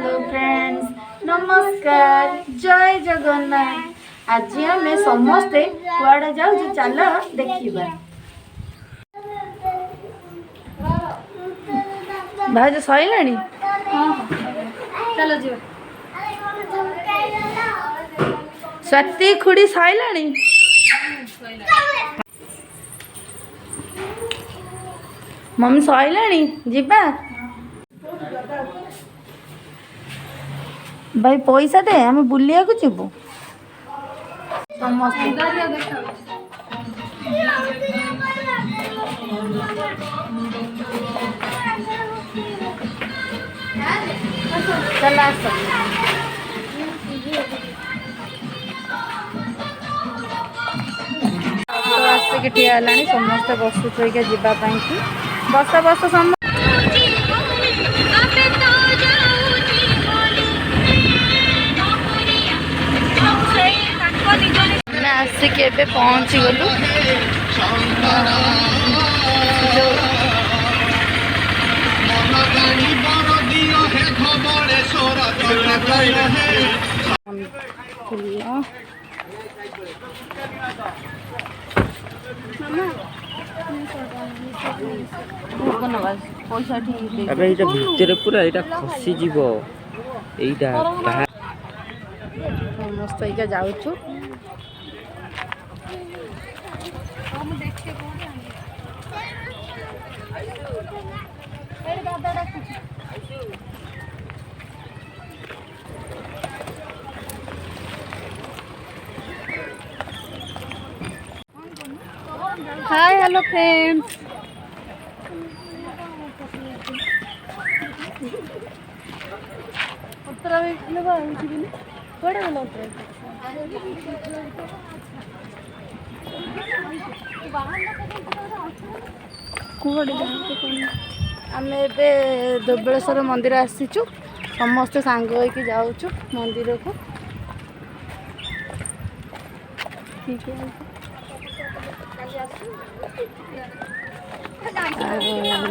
Hello friends नमस्कार जय जगन्नाथ। आज आम समस्ते कुआड़े जाऊ चल देखा भाज सैला चलो जी स्वाति खुड़ी सैला मम्मी सैला जीवा भाई पैसा दे आम बुलिया को जीवु चल आस आसिक ठिया है समस्ते बसुच जावाई बस बस सम आसिक एबे पहुँची गलु पैसा भितर पूरा यहाँ खसी जीव यहाँ समस्त जाऊँ हाय हेलो फ्रेंड्स उत्तरा कड़े गला आम ए धोबलेश्वर मंदिर आसीचु समस्ते सांग होइके जाऊचु मंदिर को ठीक है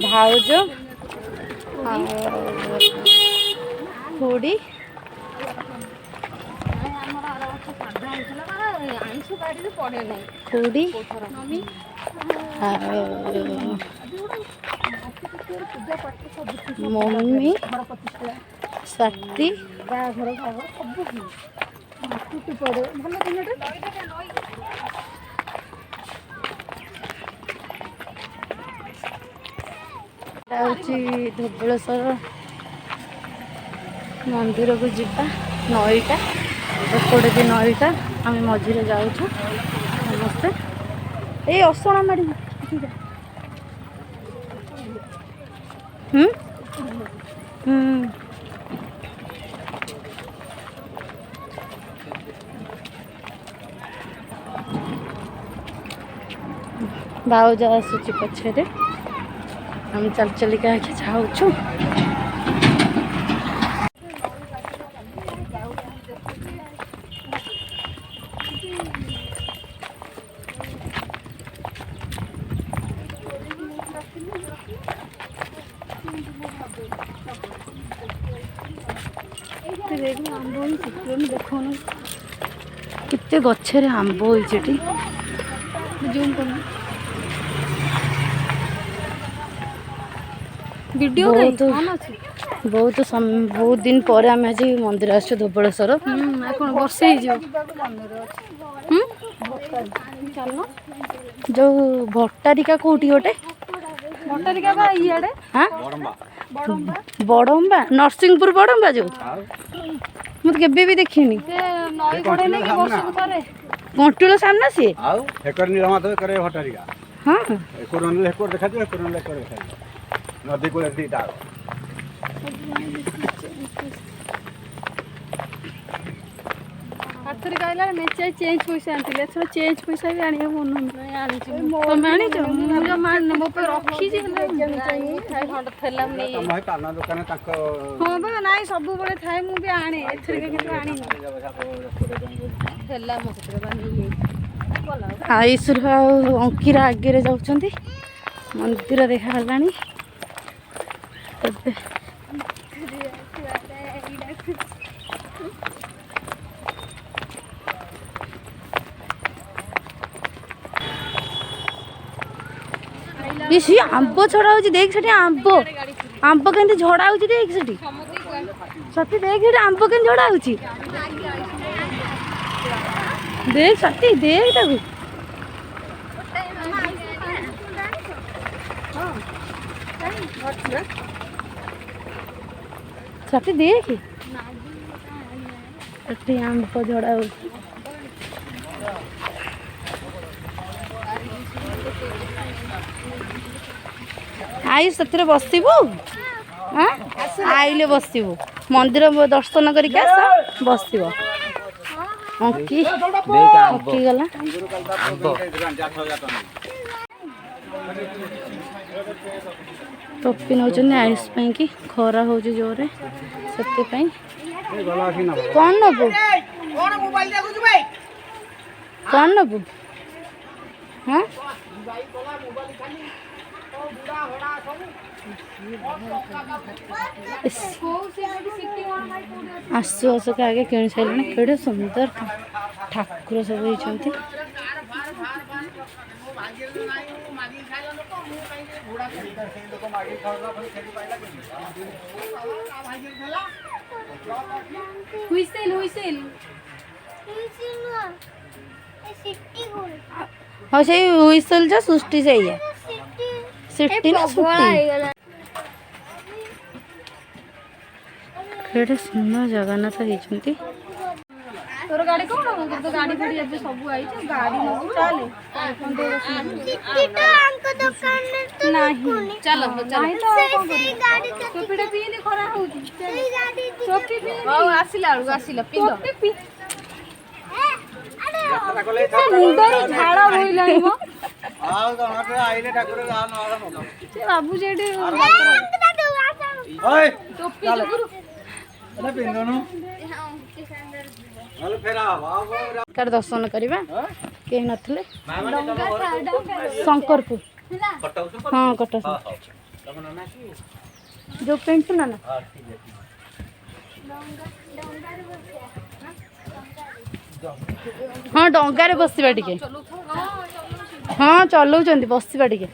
भाउज खुड़ी खुड़ी मम्मी स्वाति धवलेश्वर मंदिर को जीवा नईटा एपटे भी नईटा आम मझे जाऊँ समस्ते ये असना माड़ी भाउज आसुची पछे हम चल चलिका जाऊँ देखो कितने गच्छे आंब होती जूम कर वीडियो बहुत दिन पर आम आज मंदिर आस धवलेश्वर बर्षे जो भट्टारिका कौटी गोटे भट्टारिका इे हाँ बड़म्बा नरसिंहपुर बड़म्बा जो मुझे केबे भी देखनी कंटुल सामना सी हाँ नदी को दीटा आथर कहला मेचे चेंज पैसा आनथिले थोड़ा चेंज पैसा भी आनिया मन आनी तुम आनी जो मुझे मान मो पे रखी जे थाई हंड थेला नै हम पाना दुकान तक हां बा नाही सब बळे थाई मु भी आने एथर के कितो आनी थेला मो से बानी आईसुर अंकिरा आगे रे जाउछंती मंदिर देखा हलानी বেশি আম্ব ছড়া হচ্ছে দেখ সেটি আম্ব কেমতি ঝড়া হচ্ছে দেখ সেটি সত্যি দেখ সেটি আম্ব কেমতি ঝড়া হচ্ছে দেখ সত্যি দেখ তাকে সত্যি দেখ ସେଠି ଆମ୍ବ ଝଡ଼ା ହଉଛି ଆଇ ସେଥିରେ ବସିବୁ ଆଇଲେ ବସିବୁ ମନ୍ଦିର ଦର୍ଶନ କରିକି ଆସ ବସିବ ଅଙ୍କି ଗଲା ଟୋପି ନେଉଛନ୍ତି ଆଇସ୍ ପାଇଁ କି ଖରା ହଉଛି ଜୋରେ ସେଥିପାଇଁ कौन नबू कौन नबू हाँ आसु आसु के आगे किणी सारे केड़े सुंदर ठाकुर सब होती हाँ से हुइसल जो सृष्टि से ही है सिटी ना सुटी केड़े सुंदर जगन्नाथ होती तोर गाड़ी कौन तो गाड़ी फड़ी ଏବେ ସବୁ ଆଇଛି ଗାड़ी ନବୁ ଚାଲେ ଆଙ୍କ ଦୋକାନରେ ତ ନାହିଁ ଚାଲ ଚାଲ ସେଇ ଗାଡ଼ି ଟୋପିଟା ପିଇନି ଖରା ହଉଛି ସେଇ ଗାଡ଼ି ଟୋପି ପିଇନି ହଉ ଆସିଲା ବେଳକୁ ଆସିଲା ପିନ୍ଦ ଟୋପି ସେ ମୁଣ୍ଡରେ ଝାଳ ବୋଇଲାଣି ମୋ ଆଉ ତମର ଆଇଲେ ଠାକୁର ଗାଁ ନହରା ମନ ସେ ବାବୁ ଯେଠି ଓଏ ଟୋପି ଜଗୁରୁ अरे पिंदनु हेलो फेरा कर दर्शन करबा के नथले शंकरपुर हां कटस जो पेंट ना ना हाँ डंगा रे बसवा टिके हाँ चलाउछंती बसवा टिके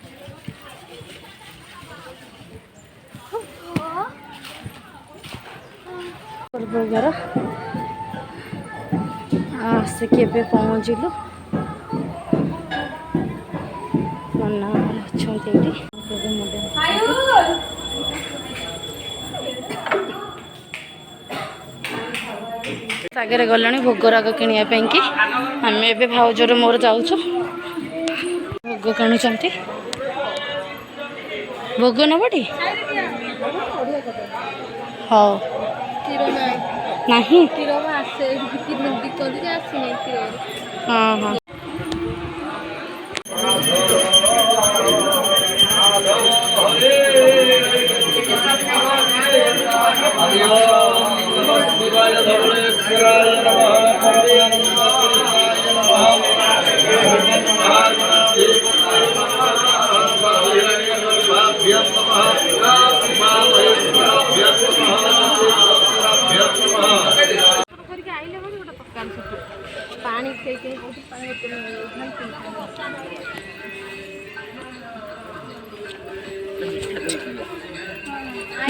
घर आसिक पहुँचलु नना अच्छा आगे गला भोगराग किणापी कि आम ए भाउजर मोर जाऊँ भोग किणुंट भोग नबटी हाँ नहीं हाँ हाँ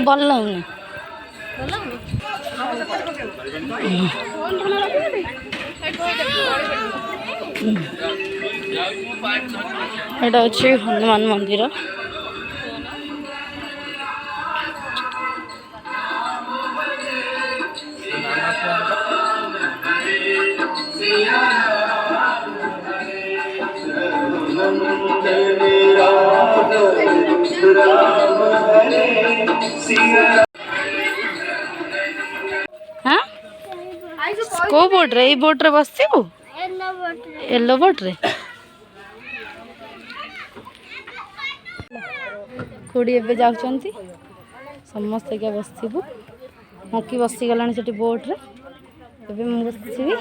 भल लगुनि एटा अच्छे हनुमान मंदिर हाँ को बोट रे ये बोट रे बसबू येलो बोट रे खुड़ी एबे जाउछंती समस्त क्या बसबू मकी बसी गलानी सेठी बोट रे एबे मु बसबी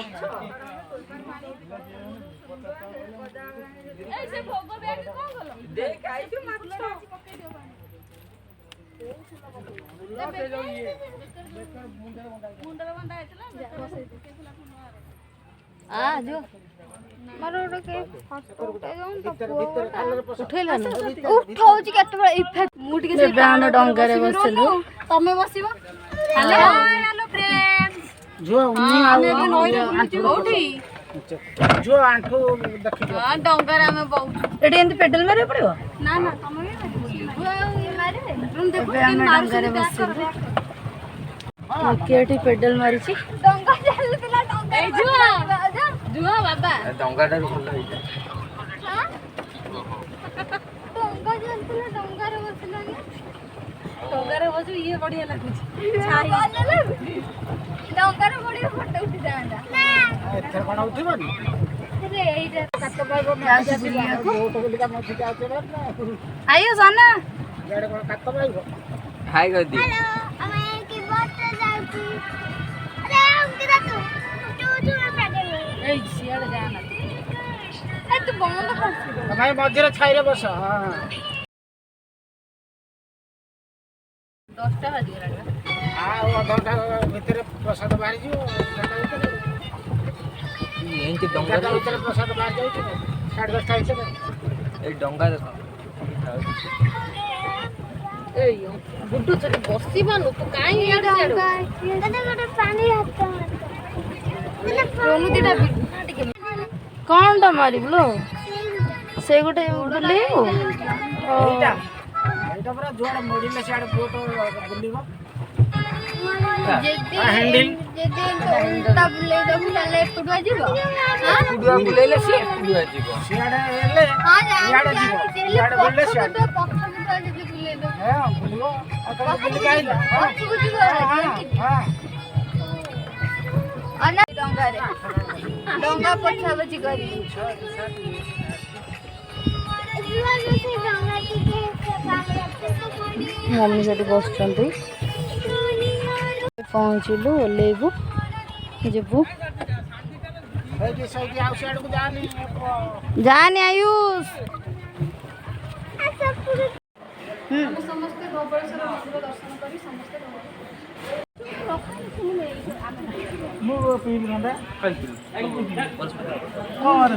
आ जो मारो के फोटो उठेला उठाउची केते बळे इफेक्ट मुटी के ब्रांड डंगारे बसलु तमे बसिबो हेलो हेलो फ्रेंड्स जो उन्नी आमे नोई बुलुची ओठी जो आंठू देखि हां डंगारे आमे बहुत एडी एंती पेडल मारे पड़िबो ना ना तमे मारे तुम देखो तीन डंगारे बसलु केटी पेडल मारिची डंगा चलतिला डंगा ए जुआ जुआ बाबा ଡଙ୍ଗାଟା ବି ଭଲ ହେଇଛି। हां डंगा चलतिला डंगारे बसलानी डंगारे बसु ये बढ़िया लागुची डंगारे बढ़िया फोटो उठी जांदा ना एथर कोन उठिबनी रे एइटा काट पाइबो मैच बुलिया बोट बुलिका मथि का आछे ना आइयो जाना याडे कोन काट पाइबो हाय कर दी हेलो हमें की बात जाउची अरे हम किदा तू में पैदल ए सियाड़ जाना ए तू बंद कर भाई मझिरे छाइरे बस हां 10टा बाजी गला आ घंटा भितर प्रसाद बाहर जियो घंटा भितर ଏମିତି ଡଙ୍ଗା घंटा भितर प्रसाद बाहर जाउची 10:30 ହେଇছে ଏଇ ଡଙ୍ଗା ଦେଖ ए गुड्डू चली बसिबानु तू काई याड याड दादा गोटे पानी हाथ रोनु दिटा टिके कौन टा मारिबलो से गोटे बुलेइबो एटा एटा पूरा जोड़ मोडिले सियाड बोट बुलिबो हैंडल जेदे तो उल्टा बुले दबु ताले एपटुआ जीवो हां କୁଡୁଆ ବୁଲେଇଲେ ସିଏ କୁଡୁଆ ଯିବ सियाड एले हां सियाड जीवो सियाड बुलले सियाड तो पक्का बुटा जेदे बुले दो हां बुलिबो आ बुल के आइला हां जीवो जीवो हां अना डंगा डंगा पछा बची करी मम्मी सेठी बसचंती पहुँचलु ओल्लेबु जेबु ए जे साइड आउ सियाड को जानी जाने आयुष समस्त धवळेश्वर मंदिर दर्शन करी समस्त मु पील गंदा और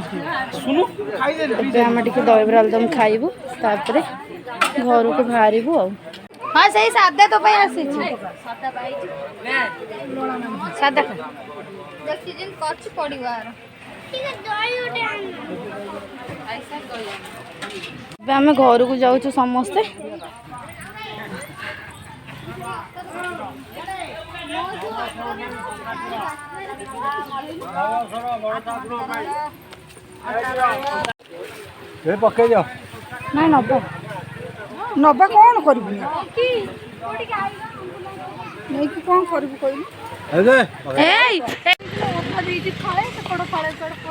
सुनु खाइ दे ଏବେ ଆମେ ଟିକେ ଦହିବରା ଆଳୁଦମ୍ ଖାଇବୁ ତାପରେ ଘରକୁ ବାହାରିବୁ ଆଉ ହଁ ସେଇ ସାଧା ତୋ ପାଇଁ ଆସିଛି सादा पाइछि ସାଧା ଖା देखि जिन कछ पडिवार ठीक है दही उठे ऐसा कहिया ଏବେ ଆମେ ଘରକୁ ଯାଉଛୁ ସମସ୍ତେ ए पके जा ନାଇଁ ନବ ନବା କ'ଣ କରିବୁ ନେଇକି କ'ଣ କରିବୁ କହିଲୁ ए दे ଏଇ ଦେଇଛି ଥଳେ ସେପଟ ଥଳେ ସେପଟ